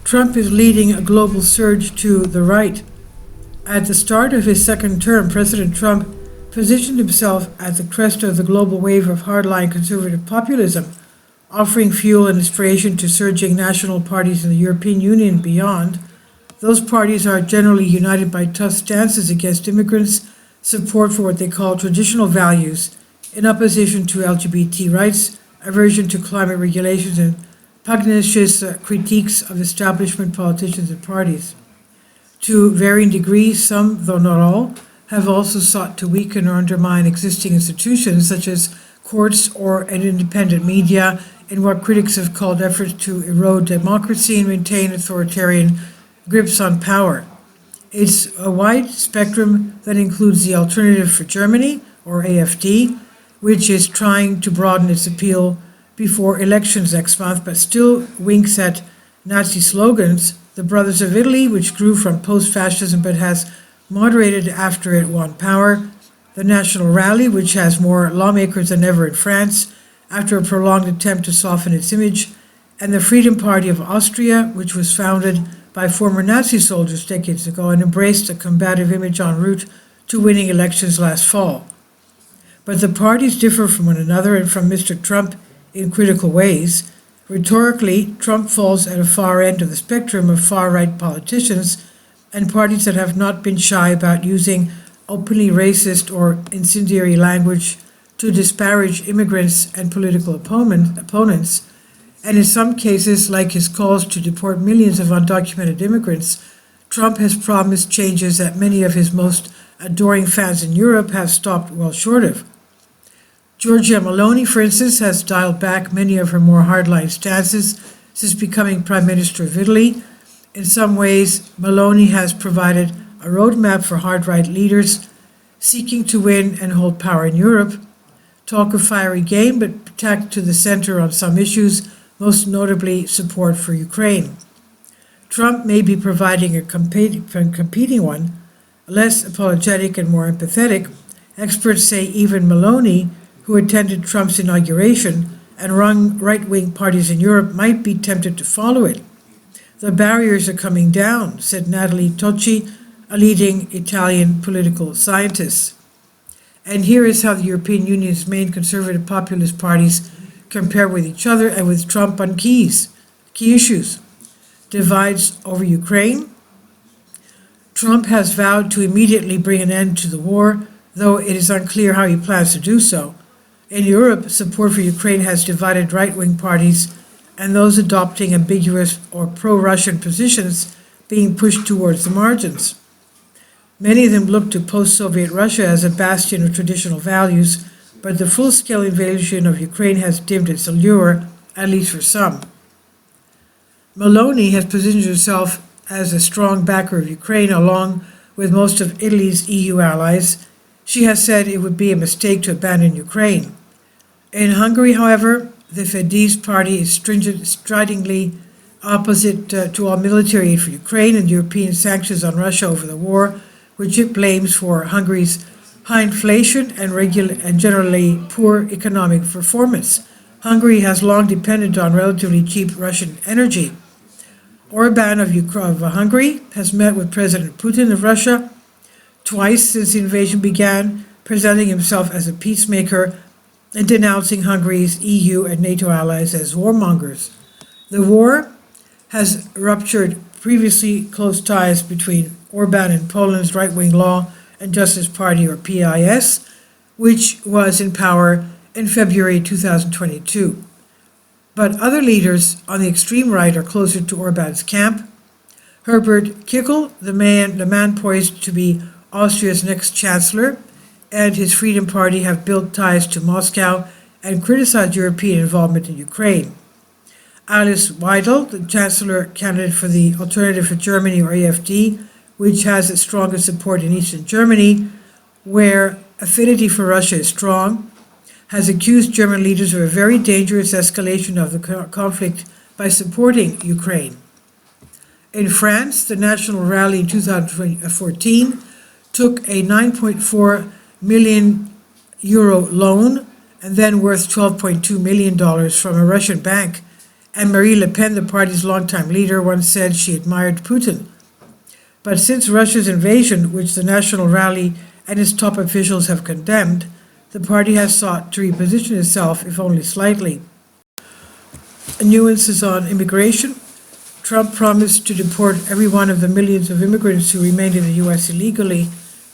Trump is leading a global surge to the right. At the start of his second term, President Trump positioned himself at the crest of the global wave of hardline conservative populism, offering fuel and inspiration to surging national parties in the European Union and beyond. Those parties are generally united by tough stances against immigrants, support for what they call traditional values, in opposition to LGBT rights, aversion to climate regulations, and pugnacious critiques of establishment politicians and parties. To varying degrees, some, though not all, have also sought to weaken or undermine existing institutions such as courts or an independent media in what critics have called efforts to erode democracy and maintain authoritarian grips on power. It's a wide spectrum that includes the Alternative for Germany, or AfD, which is trying to broaden its appeal before elections next month, but still winks at Nazi slogans. The Brothers of Italy, which grew from post-fascism but has moderated after it won power. The National Rally, which has more lawmakers than ever in France after a prolonged attempt to soften its image. And the Freedom Party of Austria, which was founded by former Nazi soldiers decades ago and embraced a combative image en route to winning elections last fall. But the parties differ from one another and from Mr. Trump in critical ways. Rhetorically, Trump falls at a far end of the spectrum of far-right politicians and parties that have not been shy about using openly racist or incendiary language to disparage immigrants and political opponents, and in some cases, like his calls to deport millions of undocumented immigrants, Trump has promised changes that many of his most adoring fans in Europe have stopped well short of. Giorgia Meloni, for instance, has dialed back many of her more hardline stances since becoming Prime Minister of Italy. In some ways, Meloni has provided a roadmap for hard-right leaders seeking to win and hold power in Europe. Talk of fiery game, but tacked to the center on some issues, most notably support for Ukraine. Trump may be providing a competing one, less apologetic and more empathetic. Experts say even Meloni, who attended Trump's inauguration and run right-wing parties in Europe, might be tempted to follow it. The barriers are coming down, said Natalie Tocci, a leading Italian political scientist. And here is how the European Union's main conservative populist parties compare with each other and with Trump on key issues. Divides over Ukraine. Trump has vowed to immediately bring an end to the war, though it is unclear how he plans to do so. In Europe, support for Ukraine has divided right-wing parties, and those adopting ambiguous or pro-Russian positions being pushed towards the margins. Many of them look to post-Soviet Russia as a bastion of traditional values, but the full-scale invasion of Ukraine has dimmed its allure, at least for some. Meloni has positioned herself as a strong backer of Ukraine, along with most of Italy's EU allies. She has said it would be a mistake to abandon Ukraine. In Hungary, however, the Fidesz party is stridently opposite to all military aid for Ukraine and European sanctions on Russia over the war, which it blames for Hungary's high inflation and generally poor economic performance. Hungary has long depended on relatively cheap Russian energy. Orban of Hungary has met with President Putin of Russia twice since the invasion began, presenting himself as a peacemaker and denouncing Hungary's EU and NATO allies as warmongers. The war has ruptured previously close ties between Orban and Poland's right-wing Law and Justice Party, or PIS, which was in power in February 2022. But other leaders on the extreme right are closer to Orban's camp. Herbert Kickl, the man poised to be Austria's next chancellor, and his Freedom Party have built ties to Moscow and criticized European involvement in Ukraine. Alice Weidel, the chancellor candidate for the Alternative for Germany, or AfD, which has its strongest support in eastern Germany, where affinity for Russia is strong, has accused German leaders of a very dangerous escalation of the conflict by supporting Ukraine. In France, the National Rally in 2014 took a 9.4 million euro loan and then worth $12.2 million from a Russian bank and Marine Le Pen, the party's longtime leader, once said she admired Putin. But since Russia's invasion, which the National Rally and its top officials have condemned, the party has sought to reposition itself, if only slightly. Nuances on immigration. Trump promised to deport every one of the millions of immigrants who remained in the U.S. illegally.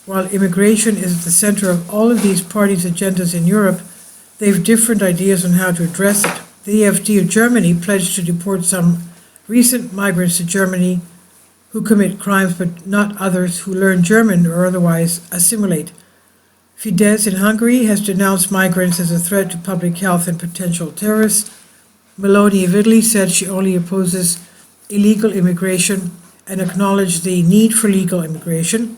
While immigration is at the center of all of these parties' agendas in Europe, they have different ideas on how to address it. The AfD of Germany pledged to deport some recent migrants to Germany who commit crimes, but not others who learn German or otherwise assimilate. Fidesz in Hungary has denounced migrants as a threat to public health and potential terrorists. Meloni of Italy said she only opposes illegal immigration and acknowledged the need for legal immigration.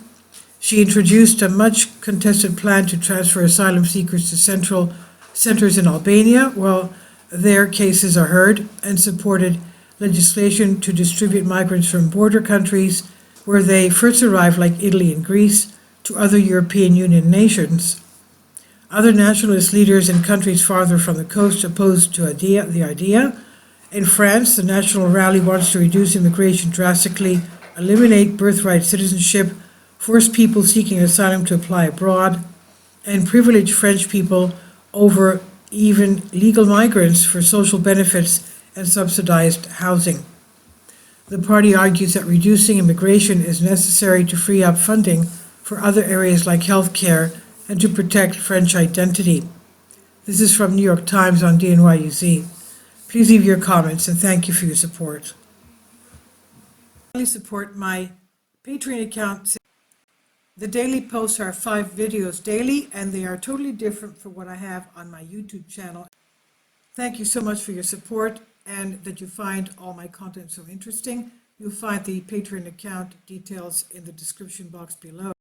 She introduced a much contested plan to transfer asylum seekers to central centers in Albania, while their cases are heard, and supported legislation to distribute migrants from border countries where they first arrived, like Italy and Greece, to other European Union nations. Other nationalist leaders in countries farther from the coast opposed to the idea. In France, the National Rally wants to reduce immigration drastically, eliminate birthright citizenship, force people seeking asylum to apply abroad, and privilege French people over even legal migrants for social benefits and subsidized housing. The party argues that reducing immigration is necessary to free up funding for other areas like healthcare and to protect French identity. This is from New York Times on DNYUZ. Please leave your comments and thank you for your support. Please support my Patreon account. The daily posts are 5 videos daily, and they are totally different from what I have on my YouTube channel. Thank you so much for your support and that you find all my content so interesting. You'll find the Patreon account details in the description box below.